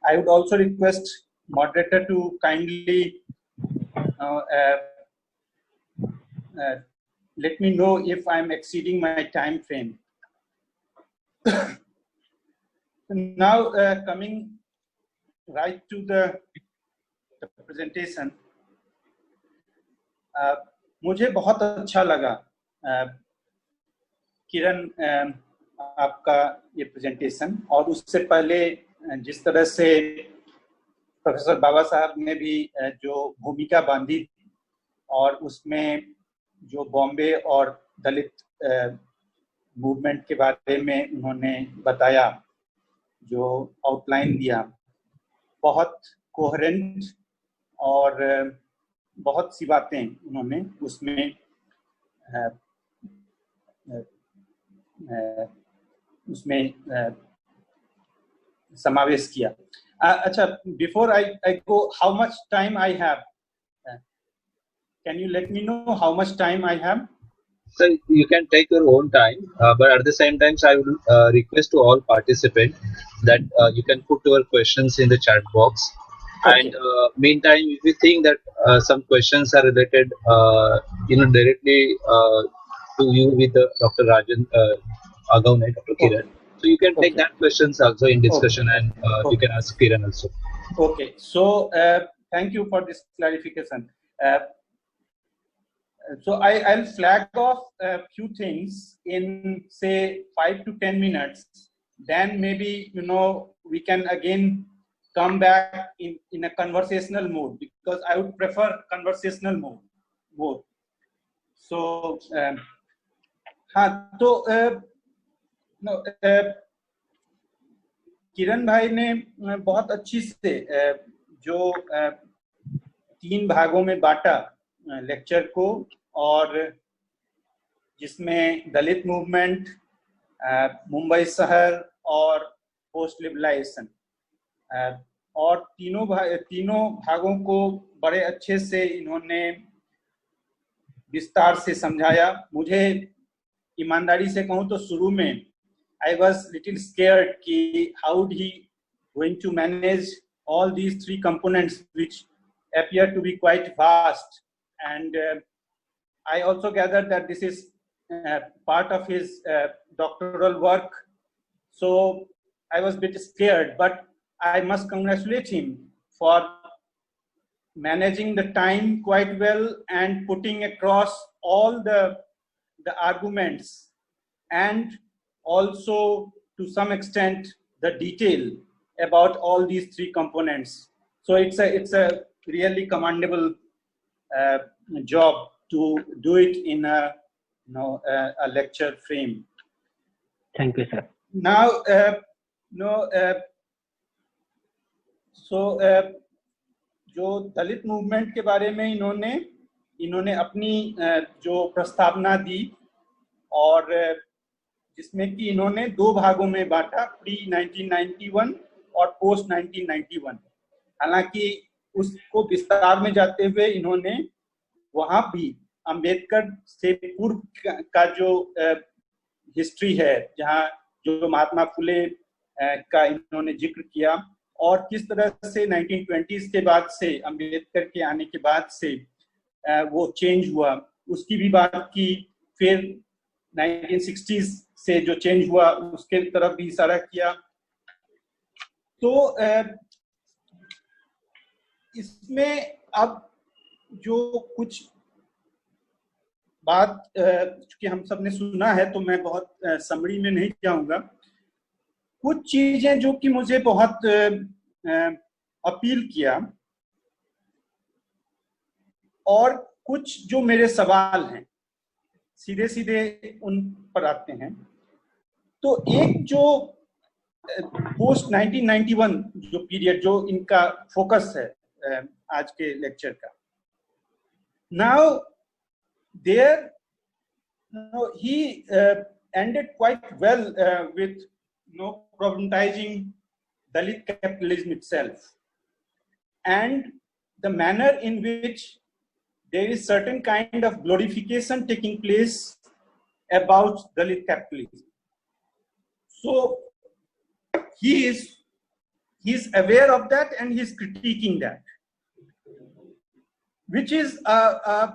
I would also request moderator to kindly let me know if I'm exceeding my time frame. Now, coming right to the presentation, मुझे बहुत अच्छा लगा किरण आपका ये presentation, और उससे पहले जिस तरह से प्रोफेसर बाबा साहब ने भी जो भूमिका बांधी और उसमें जो बॉम्बे और दलित मूवमेंट के बारे में उन्होंने बताया, जो आउटलाइन दिया, बहुत कोहेरेंट और बहुत सी बातें उन्होंने उसमें समावेश किया. अच्छा, before I go, how much time I have? Can you let me know how much time I have? So you can take your own time, but at the same time, I will request to all participants that you can put your questions in the chat box. Okay. And meantime, if you think that some questions are related, directly to you with Dr. Rajan Agaune, Dr. Kiran, okay. So you can take that questions also in discussion, okay. And okay. You can ask Kiran also. Okay. So thank you for this clarification. So I'll flag off a few things in say 5 to 10 minutes. Then maybe we can again come back in a conversational mode, because I would prefer conversational mode. So किरण भाई ने बहुत अच्छी से जो 3 भागों में बांटा lecture को, और जिसमें दलित मूवमेंट, मुंबई शहर और पोस्ट लिबरलाइजेशन, और तीनों भागों को बड़े अच्छे से इन्होंने विस्तार से समझाया. मुझे ईमानदारी से कहूँ तो शुरू में I was little scared कि how would he going to manage all these 3 components which appear to be quite vast, and I also gathered that this is part of his doctoral work, so I was a bit scared, but I must congratulate him for managing the time quite well and putting across all the arguments, and also to some extent the detail about all these 3 components. So it's a really commendable job to do it in a lecture frame. Thank you, sir. Now जो दलित movement के बारे में इन्होंने अपनी जो प्रस्तावना दी, और जिसमें कि इन्होंने 2 भागों में बांटा, प्री 1991 और पोस्ट 1991. हालांकि उसको विस्तार में जाते हुए इन्होंने वहां भी अंबेडकर से पूर्व का जो हिस्ट्री है, जहां जो महात्मा फुले का इन्होंने जिक्र किया, और किस तरह से 1920s के बाद से, अंबेडकर के आने के बाद से वो चेंज हुआ, उसकी भी बात की. फिर 1960s से जो चेंज हुआ उसके तरफ भी इशारा किया. तो इसमें अब जो कुछ बात कि हम सब ने सुना है, तो मैं बहुत समरी में नहीं जाऊंगा. कुछ चीजें जो कि मुझे बहुत अपील किया, और कुछ जो मेरे सवाल हैं, सीधे सीधे उन पर आते हैं. तो एक जो पोस्ट 1991 जो पीरियड, जो इनका फोकस है आज के लेक्चर का, now there he ended quite well with problematizing Dalit capitalism itself, and the manner in which there is certain kind of glorification taking place about Dalit capitalism. So he he's aware of that and he's critiquing that, which is a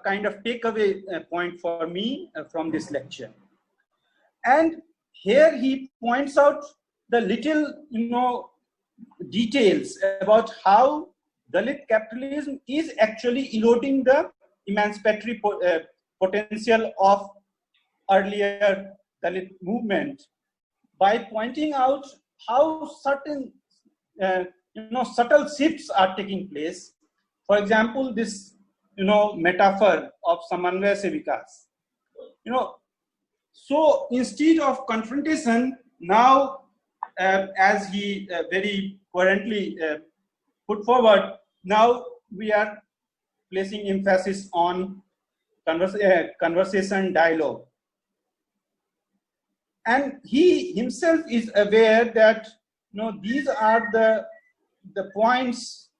kind of takeaway point for me from this lecture. And here he points out the little, details about how Dalit capitalism is actually eroding the emancipatory potential of earlier Dalit movement by pointing out how certain, subtle shifts are taking place. For example, this, metaphor of Samanvaya se Vikas. So instead of confrontation, now, as he very coherently put forward, now we are placing emphasis on conversation, dialogue. And he himself is aware that these are the points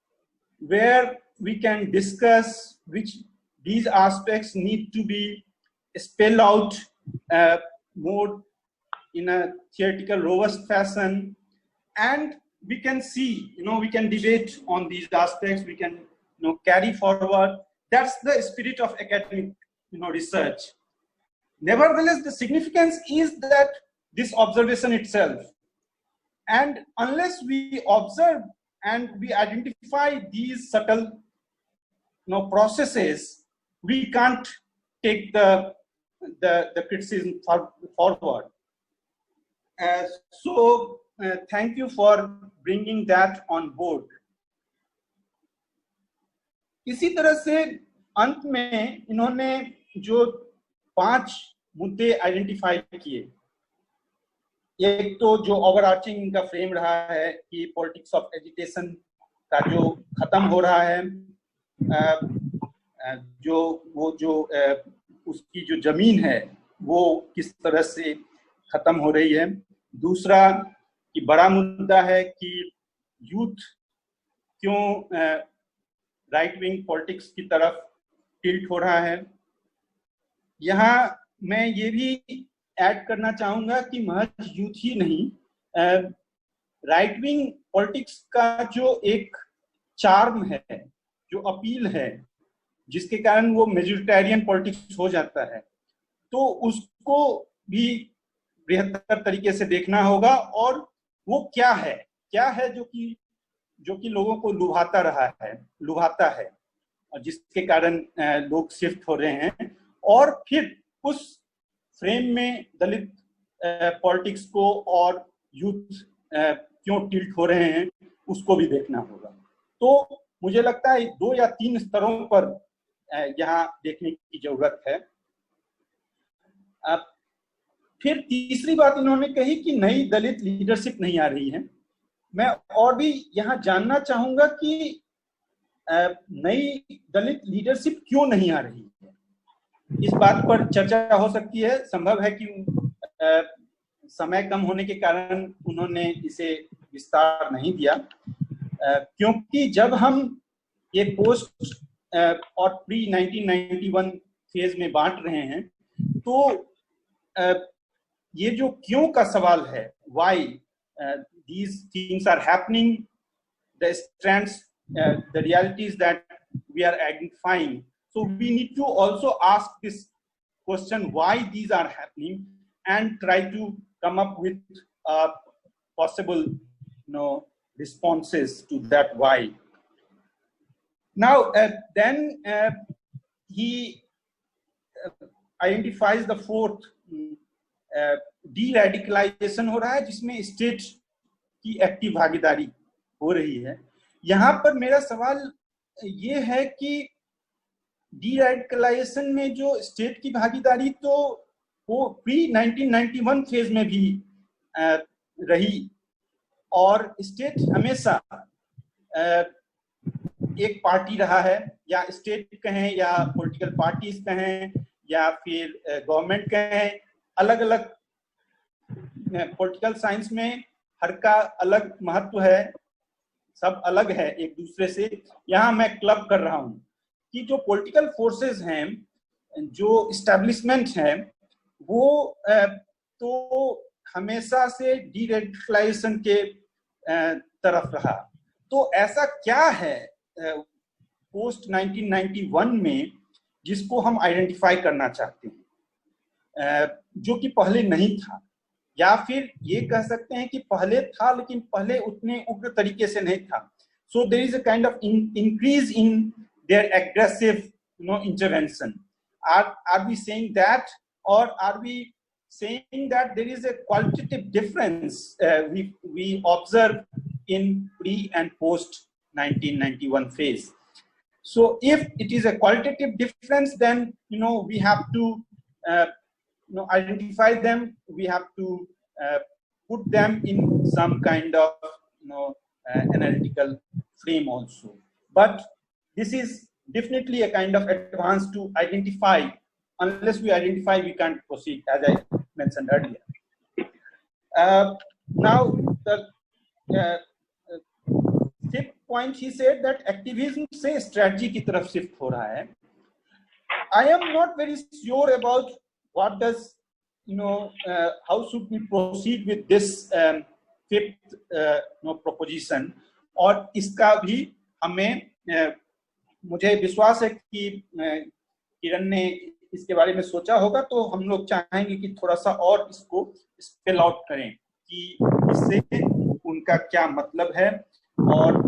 where we can discuss which these aspects need to be spelled out more in a theoretical, robust fashion, and we can see, we can debate on these aspects, we can, carry forward. That's the spirit of academic, research. Nevertheless, the significance is that this observation itself, and unless we observe and we identify these subtle, processes, we can't take the criticism forward. So thank you for bringing that on board. इसी तरह से अंत में इन्होंने जो 5 मुद्दे identify किए, एक तो जो ओवरआर्चिंग इनका फ्रेम रहा है कि पॉलिटिक्स ऑफ एजिटेशन का जो खत्म हो रहा है, उसकी जो जमीन है वो किस तरह से खत्म हो रही है। दूसरा कि बड़ा मुद्दा है कि यूथ क्यों राइट विंग पॉलिटिक्स की तरफ टिल्ट हो रहा है। यहाँ मैं ये भी ऐड करना चाहूंगा कि महज यूथ ही नहीं, राइट विंग पॉलिटिक्स का जो एक चार्म है, जो अपील है, जिसके कारण वो मेजोरिटेरियन पॉलिटिक्स हो जाता है, तो उसको भी बेहतर तरीके से देखना होगा। और वो क्या है जो कि लोगों को लुभाता है और जिसके कारण लोग शिफ्ट हो रहे हैं, और फिर उस फ्रेम में दलित पॉलिटिक्स को और यूथ क्यों टिल्ट हो रहे हैं उसको भी देखना होगा। तो मुझे लगता है 2 या 3 स्तरों पर यहाँ देखने की जरूरत है। फिर तीसरी बात इन्होंने कही कि नई दलित लीडरशिप नहीं आ रही है। मैं और भी यहाँ जानना चाहूंगा कि नई दलित लीडरशिप क्यों नहीं आ रही है। इस बात पर चर्चा हो सकती है। संभव है कि समय कम होने के कारण उन्होंने इसे विस्तार नहीं दिया, क्योंकि जब हम ये पोस्ट और प्री 1991 फेज में बांट रहे हैं, तो ये जो क्यों का सवाल है, why these things are happening, the strands, the realities that we are identifying. So we need to also ask this question, why these are happening, and try to come up with possible, responses to that why. Now, then he identifies the fourth, de-radicalization हो रहा है, जिसमें state की active भागीदारी हो रही है। यहाँ पर मेरा सवाल ये है कि डी-रेडिकलाइजेशन में जो स्टेट की भागीदारी, तो वो प्री 1991 फेज में भी रही, और स्टेट हमेशा एक पार्टी रहा है, या स्टेट कहें या पॉलिटिकल पार्टीज कहें या फिर गवर्नमेंट कहें, अलग अलग पॉलिटिकल साइंस में हर का अलग महत्व है, सब अलग है एक दूसरे से। यहाँ मैं क्लब कर रहा हूँ कि जो पॉलिटिकल फोर्सेस हैं, जो इस्टेब्लिशमेंट है, वो तो हमेशा से डी-रेडिकलाइजेशन के तरफ रहा। तो ऐसा क्या है पोस्ट 1991 में जिसको हम आइडेंटिफाई करना चाहते हैं, जो कि पहले नहीं था, या फिर ये कह सकते हैं कि पहले था लेकिन पहले उतने उग्र तरीके से नहीं था। So there is a kind of increase in their aggressive intervention. Are we saying that, or are we saying that there is a qualitative difference we observe in pre and post 1991 phase? So if it is a qualitative difference, then we have to identify them. We have to put them in some kind of analytical frame also. But this is definitely a kind of advance to identify. Unless we identify, we can't proceed, as I mentioned earlier. Now, the fifth point, he said that activism से strategy की तरफ shift हो रहा है. I am not very sure about what does, how should we proceed with this fifth proposition. और इसका भी हमें मुझे विश्वास है कि किरण ने इसके बारे में सोचा होगा, तो हम लोग चाहेंगे कि थोड़ा सा और इसको स्पेल आउट करें कि इससे उनका क्या मतलब है, और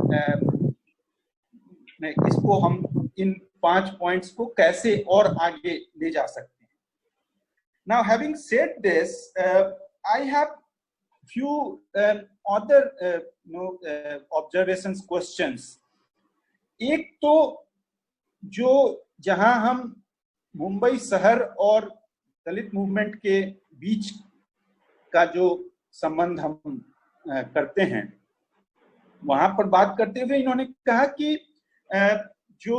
इसको हम इन 5 पॉइंट्स को कैसे और आगे ले जा सकते हैं. Now, having said this, I have few other observations, questions. एक तो जो जहां हम मुंबई शहर और दलित मूवमेंट के बीच का जो संबंध हम करते हैं, वहां पर बात करते हुए इन्होंने कहा कि जो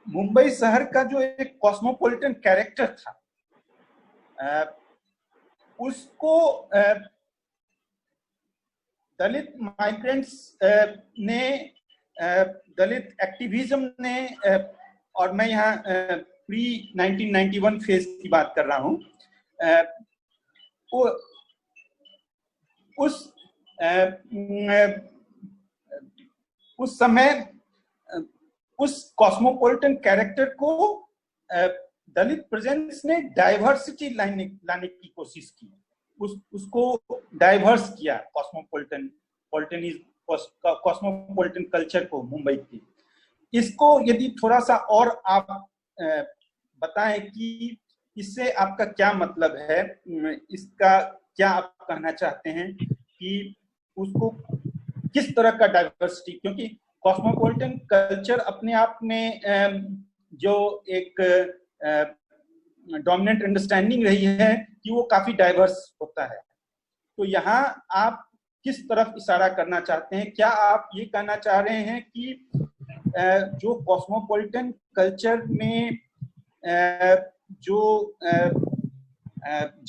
मुंबई शहर का जो एक कॉस्मोपॉलिटन कैरेक्टर था, उसको दलित माइग्रेंट्स ने, दलित एक्टिविज्म ने, और मैं यहाँ प्री 1991 फेज की बात कर रहा हूँ, उस समय उस कॉस्मोपॉलिटन कैरेक्टर को दलित प्रेजेंस ने डाइवर्सिटी लाने की कोशिश की, उसको डाइवर्स किया, कॉस्मोपॉलिटन कल्चर को मुंबई के. इसको यदि थोड़ा सा और आप बताएं कि इससे आपका क्या मतलब है, इसका क्या आप कहना चाहते हैं कि उसको किस तरह का डाइवर्सिटी, क्योंकि कॉस्मोपॉलिटन कल्चर अपने आप में जो एक डोमिनेंट अंडरस्टैंडिंग रही है कि वो काफी डाइवर्स होता है. तो यहाँ आप किस तरफ इशारा करना चाहते हैं? क्या आप ये कहना चाह रहे हैं कि जो कॉस्मोपॉलिटन कल्चर में जो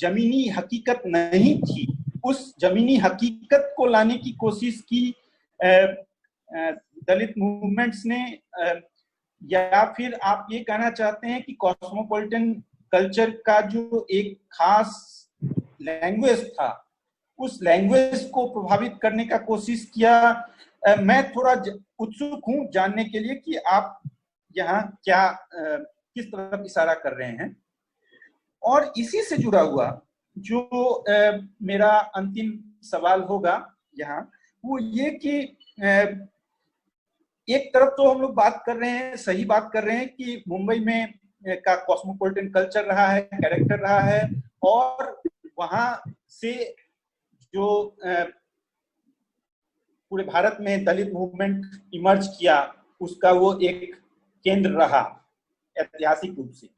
जमीनी हकीकत नहीं थी, उस जमीनी हकीकत को लाने की कोशिश की दलित मूवमेंट्स ने, या फिर आप ये कहना चाहते हैं कि कॉस्मोपॉलिटन कल्चर का जो एक खास लैंग्वेज था, उस लैंग्वेज को प्रभावित करने का कोशिश किया? मैं थोड़ा उत्सुक हूं जानने के लिए कि आप यहाँ क्या किस तरफ इशारा कर रहे हैं. और इसी से जुड़ा हुआ जो मेरा अंतिम सवाल होगा यहाँ, वो ये कि एक तरफ तो हम लोग बात कर रहे हैं, सही बात कर रहे हैं कि मुंबई में का कॉस्मोपॉलिटन कल्चर रहा है, कैरेक्टर रहा है, और वहां से जो पूरे भारत में दलित मूवमेंट इमर्ज किया, उसका वो एक केंद्र रहा ऐतिहासिक रूप से.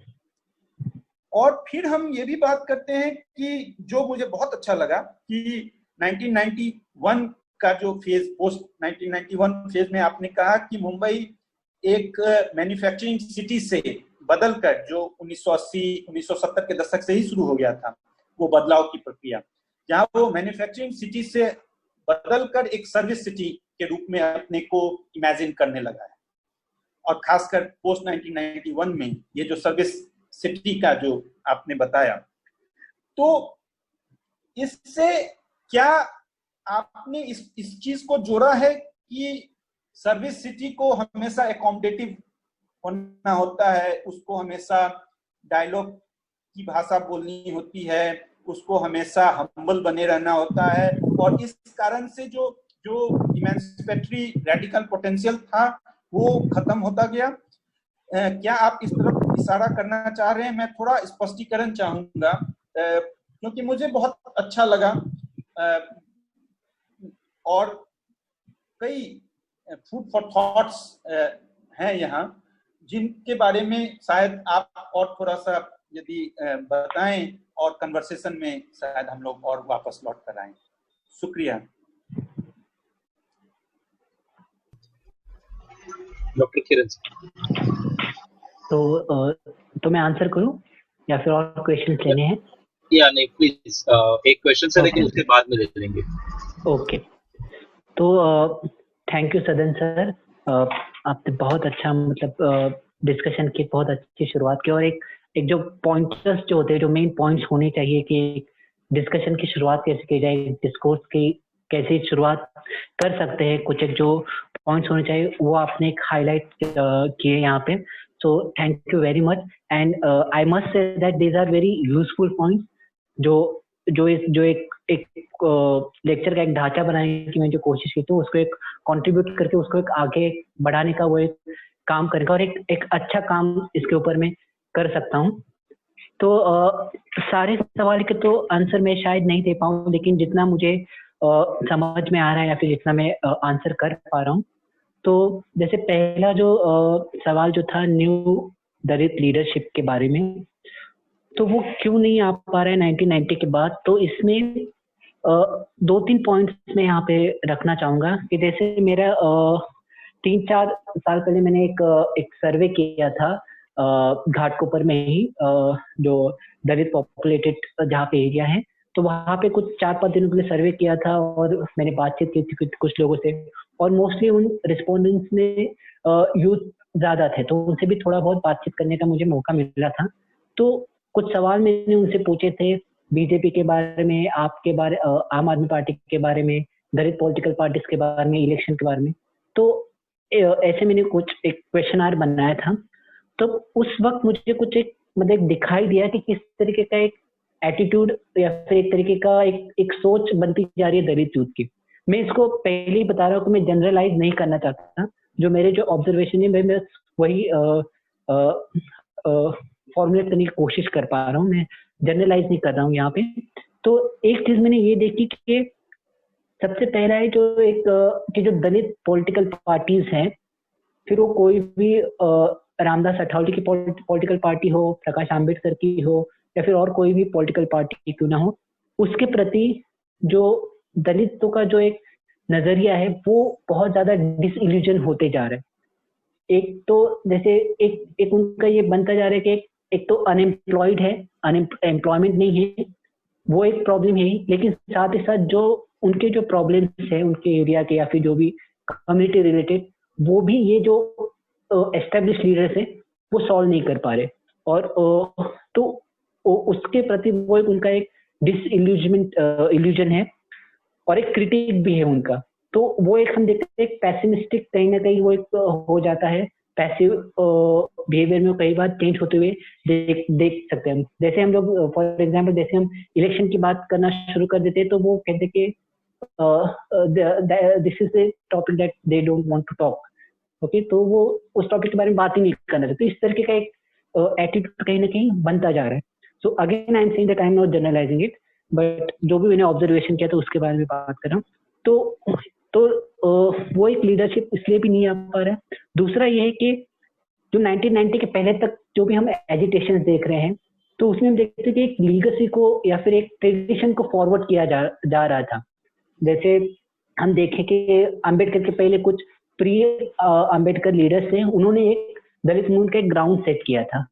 और फिर हम ये भी बात करते हैं कि जो मुझे बहुत अच्छा लगा कि 1991 का जो फेज, पोस्ट 1991 फेज में आपने कहा कि मुंबई एक मैन्युफैक्चरिंग सिटी से बदलकर, जो 1980-1970 के दशक से ही शुरू हो गया था वो बदलाव की प्रक्रिया, जहां वो मैन्युफैक्चरिंग सिटी से बदलकर एक सर्विस सिटी के रूप में अपने को इमेजिन करने लगा है. और खासकर पोस्ट 1991 में ये जो सर्विस सिटी का जो आपने बताया, तो इससे क्या आपने इस चीज को जोड़ा है कि सर्विस सिटी को हमेशा अकोमोडेटिव होना होता है, उसको हमेशा डायलॉग की भाषा बोलनी होती है, उसको हमेशा हम्बल बने रहना होता है, और इस कारण से जो इमेंसिपेटरी रेडिकल पोटेंशियल था वो खत्म होता गया। क्या आप इस तरफ इशारा करना चाह रहे हैं? मैं थोड़ा स्पष्टीकरण चाहूंगा, क्योंकि मुझे बहुत अच्छा लगा, और कई फूड फॉर थॉट्स हैं यहाँ, जिनके बारे में शायद आप और थोड़ा सा यदि बताएं, और कन्वर्सेशन में शायद हम लोग और वापस लौट कर आएं। शुक्रिया। डॉक्टर किरण। तो मैं आंसर करूं या फिर और क्वेश्चन लेने हैं? या नहीं, प्लीज एक क्वेश्चन से लेकिन उसके बाद में ले लेंगे। ओके, तो थैंक यू सदन सर, आपने बहुत अच्छा मतलब डिस्कशन की, बहुत अच्छी शुरुआत की, और एक जो पॉइंटर्स जो होते हैं, जो मेन पॉइंट्स होने चाहिए कि डिस्कशन की शुरुआत कैसे की जाए, डिस्कोर्स की कैसे शुरुआत कर सकते हैं, कुछ एक जो पॉइंट्स होने चाहिए वो आपने एक हाईलाइट किए यहाँ पे। So thank you very much, and I must say that these are very useful points, जो एक लेक्चर का एक ढांचा बनाने की मैं जो कोशिश की थी, उसको एक कंट्रीब्यूट करके उसको एक आगे बढ़ाने का वो एक काम करेगा, और एक अच्छा काम इसके ऊपर मैं कर सकता हूँ। तो सारे सवाल के तो आंसर मैं शायद नहीं दे पाऊँ, लेकिन जितना मुझे समझ में आ रहा है या फिर जितना मैं आंसर कर पा रहा हूँ, तो जैसे पहला जो सवाल जो था न्यू दलित लीडरशिप के बारे में, तो वो क्यों नहीं आ पा रहा है 1990 के बाद, तो इसमें 2-3 पॉइंट्स मैं यहाँ पे रखना चाहूंगा कि जैसे मेरा 3-4 साल पहले मैंने एक सर्वे किया था घाटकोपर में ही, जो दलित पॉपुलेटेड जहाँ पे एरिया है, तो वहाँ पे कुछ 4-5 दिनों के लिए सर्वे किया था, और मैंने बातचीत की थी कुछ लोगों से, और मोस्टली उन रिस्पोंडेंट्स में यूथ ज्यादा थे, तो उनसे भी थोड़ा बहुत बातचीत करने का मुझे मौका मिला था। तो कुछ सवाल मैंने उनसे पूछे थे बीजेपी के बारे में, आपके बारे, आम आदमी पार्टी के बारे में, दलित पॉलिटिकल पार्टीज के बारे में, इलेक्शन के बारे में। तो ऐसे मैंने कुछ एक क्वेश्चनर बनाया था। तो उस वक्त मुझे कुछ एक मतलब दिखाई दिया कि किस तरीके का एक एटीट्यूड या फिर एक तरीके का एक सोच बनती जा रही है दलित यूथ की। मैं इसको पहले ही बता रहा हूँ कि मैं जनरलाइज नहीं करना चाहता, जो मेरे जो ऑब्जर्वेशन है मैं वही फॉर्मुलेट करने की कोशिश कर पा रहा हूँ, मैं जनरलाइज नहीं कर रहा हूँ यहाँ पे। तो एक चीज मैंने ये देखी कि सबसे पहला है जो एक कि जो दलित पॉलिटिकल पार्टीज हैं, फिर वो कोई भी रामदास अठावले की पॉलिटिकल पार्टी हो, प्रकाश आंबेडकर की हो, या फिर और कोई भी पॉलिटिकल पार्टी क्यों ना हो, उसके प्रति जो दलितों का जो एक नजरिया है वो बहुत ज्यादा डिसइल्यूजन होते जा रहा है। एक तो जैसे एक उनका ये बनता जा रहा है कि एक तो अनएम्प्लॉयड है, एम्प्लॉयमेंट नहीं है, वो एक प्रॉब्लम है, लेकिन साथ ही साथ जो उनके जो प्रॉब्लम्स है उनके एरिया के या फिर जो भी कम्युनिटी रिलेटेड, वो भी ये जो एस्टेब्लिश लीडर्स है वो सॉल्व नहीं कर पा रहे, और तो उसके प्रति वो एक उनका एक इल्यूजन है, और एक क्रिटिक भी है उनका। तो वो एक हम देखते हैं एक पैसिमिस्टिक कहीं ना कहीं वो एक हो जाता है, पैसिव बिहेवियर में कई बार चेंज होते हुए देख सकते हैं हम। जैसे हम लोग फॉर एग्जांपल जैसे हम इलेक्शन की बात करना शुरू कर देते हैं, तो वो कहते कि this is a topic that they don't want to talk, okay, तो वो उस टॉपिक के बारे में बात ही नहीं करना चाहते। तो इस तरीके का एक एटीट्यूड कहीं ना कहीं बनता जा रहा है। So again I am saying that I am not generalising it, but जो भी मैंने ऑब्जर्वेशन किया था उसके बारे में बात कर रहा हूँ। तो वो एक लीडरशिप इसलिए भी नहीं आ पा रहा है। दूसरा ये है कि जो 1990 के पहले तक जो भी हम एजिटेशन देख रहे हैं, तो उसमें हम देखते हैं कि एक लीगेसी को या फिर एक ट्रेडिशन को फॉरवर्ड किया जा रहा था। जैसे हम देखें कि अम्बेडकर के पहले कुछ प्री अम्बेडकर लीडर्स थे, उन्होंने एक दलित मूवमेंट का एक ग्राउंड सेट किया था,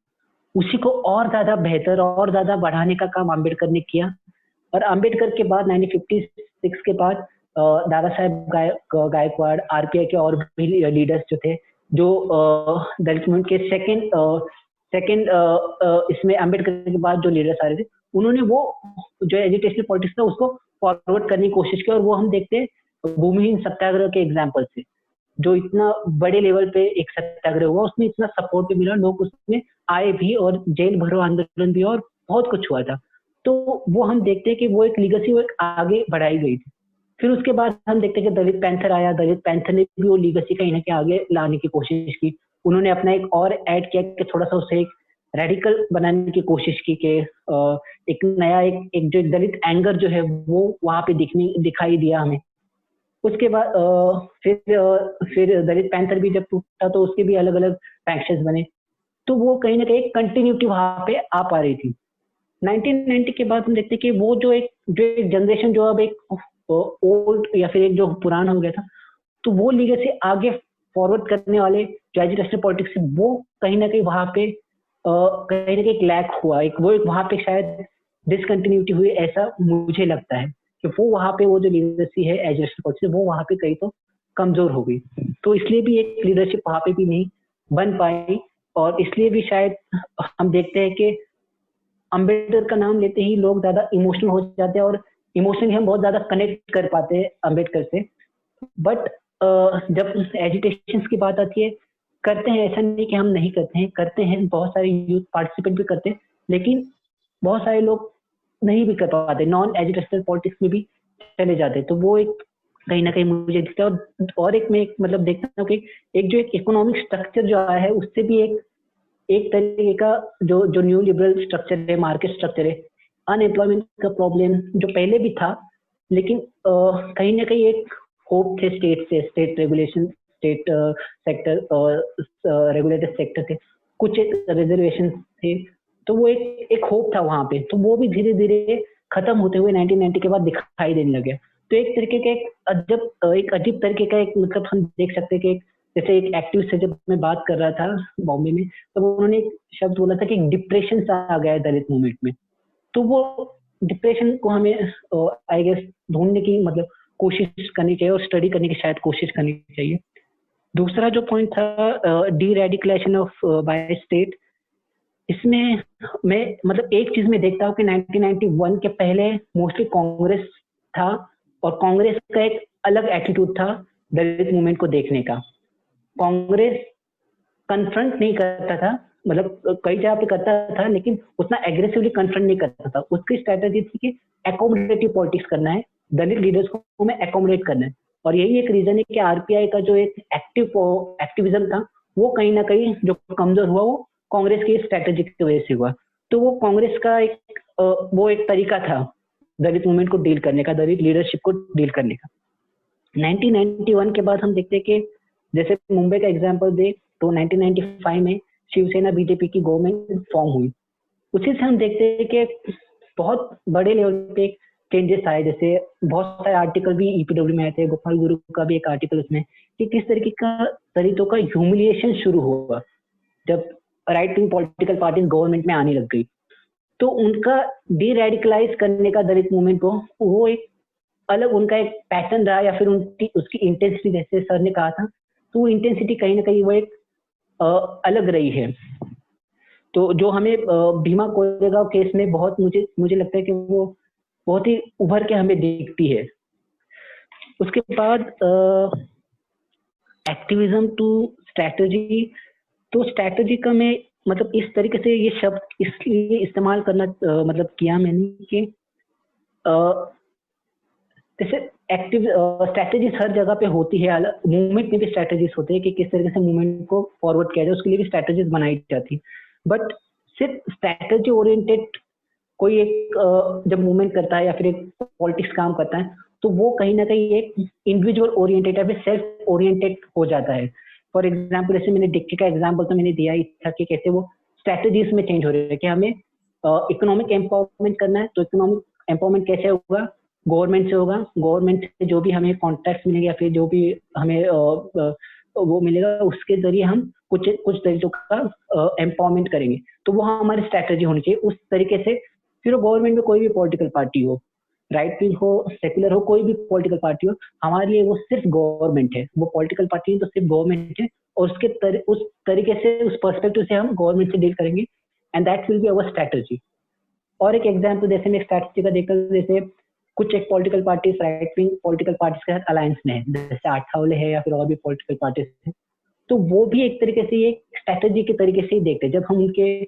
उसी को और ज्यादा बेहतर और ज्यादा बढ़ाने का काम अम्बेडकर ने किया। और अम्बेडकर के बाद 1956 के बाद दादा साहेब गायकवाड़, आरपीआई के और भी लीडर्स जो थे, जो दलित मूवमेंट के सेकेंड इसमें अम्बेडकर के बाद जो लीडर्स आ रहे थे, उन्होंने वो जो एजुकेशनल पॉलिटिक्स था उसको फॉरवर्ड करने की कोशिश की, और वो हम देखते हैं भूमिहीन सत्याग्रह के एग्जाम्पल से, जो इतना बड़े लेवल पे एक सत्याग्रह हुआ, उसमें इतना सपोर्ट भी मिला, लोग उसमें आए भी और जेल भरो आंदोलन भी, और बहुत कुछ हुआ था। तो वो हम देखते हैं कि वो एक लीगेसी वो एक आगे बढ़ाई गई थी। फिर उसके बाद हम देखते हैं कि दलित पैंथर आया, दलित पैंथर ने भी वो लीगेसी कहीं ना कहीं आगे लाने की कोशिश की। उन्होंने अपना एक और ऐड किया कि थोड़ा सा उसे एक रेडिकल बनाने की कोशिश की कि एक नया एक जो दलित एंगर जो है वो वहां पे दिखाई दिया हमें। उसके बाद फिर दलित पैंथर भी जब टूटा तो उसके भी अलग अलग फैक्शंस बने, तो वो कहीं ना कहीं कंटिन्यूटी वहां पे आ पा रही थी। 1990 के बाद हम देखते हैं कि वो जो एक जनरेशन जो अब एक ओल्ड या फिर एक जो पुराना हो गया था, तो वो लीगेसी आगे फॉरवर्ड करने वाले जो एजुकेशनल पॉलिटिक्स है वो कहीं ना कहीं वहां पे कहीं ना कहीं एक लैक हुआ, एक वहां पे शायद डिसकंटिन्यूटी हुई, ऐसा मुझे लगता है कि वो वहां पे वो जो लीडरशिप है एजुकेशनल पॉलिटिक्स वो वहां पे कहीं तो कमजोर हो गई। तो इसलिए भी एक लीडरशिप वहां पे भी नहीं बन पाई, और इसलिए भी शायद हम देखते हैं कि अम्बेडकर का नाम लेते ही लोग ज्यादा इमोशनल हो जाते हैं, और इमोशनली हम बहुत ज्यादा कनेक्ट कर पाते हैं अम्बेडकर से। बट जब एजुटेशन की बात आती है, करते हैं, ऐसा नहीं कि हम नहीं करते हैं, बहुत सारे यूथ पार्टिसिपेट भी करते हैं, लेकिन बहुत सारे लोग नहीं भी कर पाते, नॉन एजुकेशनल पॉलिटिक्स में भी चले जाते हैं। तो वो एक कहीं ना कहीं मुझे दिखता है। और एक मैं मतलब देखता हूँ कि एक जो एक इकोनॉमिक स्ट्रक्चर जो आया है उससे भी एक तरीके का जो न्यू लिबरल स्ट्रक्चर है, मार्केट स्ट्रक्चर है, अनएम्प्लॉयमेंट का प्रॉब्लम जो पहले भी था, लेकिन कहीं ना कहीं एक होप थे स्टेट रेगुलेशन, स्टेट सेक्टर और रेगुलेटेड सेक्टर थे, कुछ एक रिजर्वेशन थे, तो वो एक होप था वहां पे। तो वो भी धीरे धीरे खत्म होते हुए 1990 के बाद दिखाई देने लगे। तो एक तरीके का एक अजीब तरीके का एक मतलब हम देख सकते हैं कि जैसे एक एक्टिविस्ट से जब मैं बात कर रहा था बॉम्बे में, तो उन्होंने एक शब्द बोला था कि डिप्रेशन सा आ गया है दलित मूवमेंट में। तो वो डिप्रेशन को हमें आई गेस ढूंढने की मतलब कोशिश करनी चाहिए, और स्टडी करने की शायद कोशिश करनी चाहिए। दूसरा जो पॉइंट था deradicalisation of by state, इसमें मैं मतलब एक चीज में देखता हूँ कि 1991 के पहले मोस्टली कांग्रेस था, और कांग्रेस का एक अलग एटीट्यूड था दलित मूवमेंट को देखने का। कांग्रेस कन्फ्रंट नहीं करता था, मतलब कई जगह पे करता था, लेकिन उतना एग्रेसिवली कन्फ्रंट नहीं करता था। उसकी स्ट्रेटेजी थी कि एकोमोडेटिव पॉलिटिक्स करना है, दलित लीडर्स को मैं एकोमोडेट करना है। और यही एक रीजन है कि आरपीआई का जो एक एक्टिविज्म था वो कहीं ना कहीं जो कमजोर हुआ वो कांग्रेस की स्ट्रेटेजी की वजह से हुआ। तो वो कांग्रेस का एक तरीका था दलित मूवमेंट को डील करने का, दलित लीडरशिप को डील करने का। 1991 के बाद हम देखते हैं कि जैसे मुंबई का एग्जांपल दे तो 1995 में शिवसेना बीजेपी की गवर्नमेंट फॉर्म हुई। उसी से हम देखते हैं कि बहुत बड़े लेवल पे चेंजेस आए, जैसे बहुत सारे आर्टिकल भी ईपीडब्ल्यू में आए थे, गोपाल गुरु का भी एक आर्टिकल उसमें, कि किस तरीके का तरीकों का ह्यूमिलिएशन शुरू हुआ जब right wing political party government में आने लग गई। तो उनका डी रेडिकलाइज करने का दलित मूवमेंट को वो एक अलग उनका एक पैटर्न रहा, या फिर उसकी इंटेंसिटी, जैसे सर ने कहा था, तो वो इंटेंसिटी कहीं ना कहीं वो एक अलग रही है। तो जो हमें भीमा कोरेगांव केस में बहुत मुझे लगता है कि वो बहुत ही उभर के हमें दिखती है। उसके बाद एक्टिविज्म टू स्ट्रैटेजी, तो स्ट्रैटेजी का मैं मतलब इस तरीके से ये शब्द इसलिए इस्तेमाल करना मतलब किया मैंने कि जैसे एक्टिव स्ट्रैटेजीज हर जगह पे होती है, मूवमेंट में भी स्ट्रैटेजीज होते हैं कि किस तरीके से मूवमेंट को फॉरवर्ड किया जाए, उसके लिए भी स्ट्रैटेजीज बनाई जाती है। बट सिर्फ स्ट्रैटेजी ओरिएंटेड कोई एक जब मूवमेंट करता है या फिर एक पॉलिटिक्स काम करता है, तो वो कहीं ना कहीं एक इंडिविजुअल ओरिएंटेड या फिर सेल्फ ओरिएंटेड हो जाता है। फॉर एग्जाम्पल जैसे मैंने डिक्की का एग्जाम्पल तो मैंने दिया ही था कि कैसे वो स्ट्रैटेजीज में चेंज हो रहे हैं कि हमें इकोनॉमिक एम्पावरमेंट करना है, तो इकोनॉमिक एम्पावरमेंट कैसे होगा, गवर्नमेंट से होगा, गवर्नमेंट से जो भी हमें कॉन्ट्रैक्ट मिलेंगे या फिर जो भी हमें वो मिलेगा उसके जरिए हम कुछ तरीकों का एम्पावरमेंट करेंगे। तो वो हमारी स्ट्रैटेजी होनी चाहिए उस तरीके से। फिर गवर्नमेंट में कोई भी पॉलिटिकल पार्टी हो, राइट विंग हो, सेक्युलर हो, कोई भी पॉलिटिकल पार्टी हो, हमारे लिए वो सिर्फ गवर्नमेंट है, वो पॉलिटिकल पार्टी तो सिर्फ गवर्नमेंट है, और उस तरीके से उस पर्सपेक्टिव से हम गवर्नमेंट से डील करेंगे, and that will be our strategy. और एक एग्जाम्पल जैसे मैं स्ट्रैटेजी का देखता हूँ, जैसे कुछ एक political parties right wing political parties के साथ अलायंस में है, जैसे आठावले है या फिर और भी पॉलिटिकल पार्टीज है, तो वो भी एक तरीके से ये स्ट्रेटेजी के तरीके से ही देखते हैं। जब हम उनके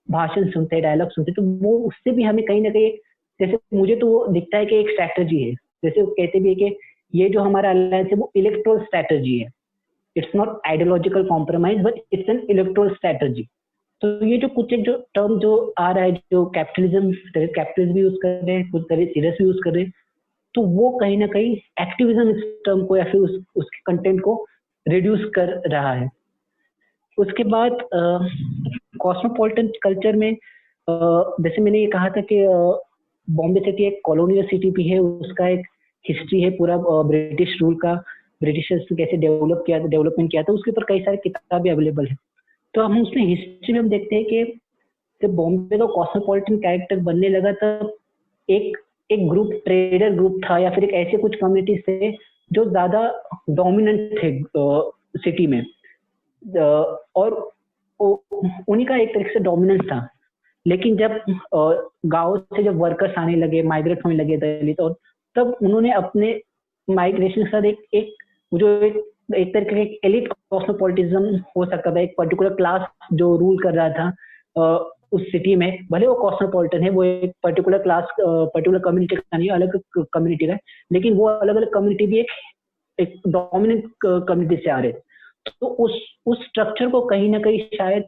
भाषण सुनते हैं, डायलॉग सुनते हैं, तो वो उससे भी हमें कहीं ना कहीं, जैसे मुझे तो वो दिखता है कि एक स्ट्रेटेजी है। जैसे वो कहते भी है कि ये जो हमारा अलायंस है वो इलेक्टोरल स्ट्रेटेजी है, it's not ideological compromise but it's an electoral strategy. तो ये जो कुछ एक जो टर्म जो आ रहा है, जो कैपिटलिज्म भी यूज कर रहे हैं, कुछ तरह सीरियस भी यूज कर रहे हैं, तो वो कहीं ना कहीं एक्टिविज्म इस टर्म को या फिर उसके कंटेंट को रिड्यूस कर रहा है। उसके बाद कॉस्मोपॉलिटन कल्चर में जैसे मैंने ये कहा था कि बॉम्बे सिटी एक कॉलोनियल सिटी भी है, उसका एक हिस्ट्री है पूरा ब्रिटिश रूल का, ब्रिटिशर्स ने कैसे डेवलपमेंट किया था, उसके ऊपर कई सारी किताबें अवेलेबल है। तो हम उसमें हिस्ट्री में हम देखते हैं कि जब बॉम्बे का कॉस्मोपॉलिटन कैरेक्टर बनने लगा तब एक ग्रुप, ट्रेडर ग्रुप था या फिर एक ऐसे कुछ कम्युनिटीज थे जो ज्यादा डोमिनेंट थे सिटी में, और उन्हीं का एक तरीके से डोमिनेंस था। लेकिन जब गांव से जब वर्कर्स आने लगे, माइग्रेट होने लगे दलित, और तब उन्होंने अपने माइग्रेशन के साथ एक तरीके का एलिट कॉस्मोपॉलिटिज्म हो सकता था, एक पर्टिकुलर क्लास जो रूल कर रहा था उस सिटी में, भले वो कॉस्मोपॉलिटन है, वो एक पर्टिकुलर क्लास पर्टिकुलर कम्युनिटी का नहीं, अलग कम्युनिटी का है, लेकिन वो अलग अलग कम्युनिटी भी एक डोमिनेंट कम्युनिटी से आ रहे थे। तो उस स्ट्रक्चर को कहीं ना कहीं शायद,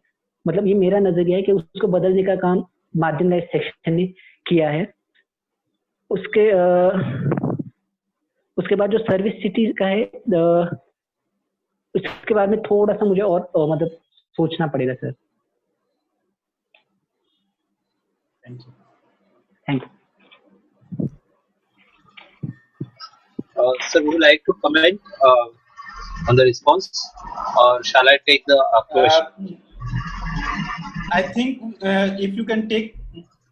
मतलब ये मेरा नजरिया है कि उसको बदलने का काम मार्जिनलाइज्ड सेक्शन ने किया है। उसके बाद जो सर्विस सिटी का है, उसके बाद में थोड़ा सा मुझे और मतलब सोचना पड़ेगा sir. Thank you. Sir, would you like to comment on the response, or shall I take the question? I think if you can take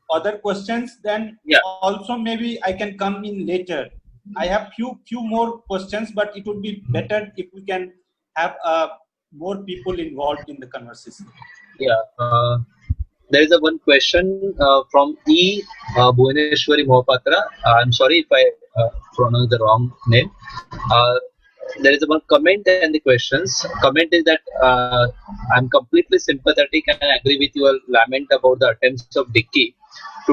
other questions, then also maybe I can come in later. I have few more questions, but it would be better if we can have more people involved in the conversation. Yeah. There is one question from E. Bhuvaneshwari Mohapatra. I'm sorry if I pronounce the wrong name. There is one comment and the questions. Comment is that I'm completely sympathetic and agree with your lament about the attempts of Dickey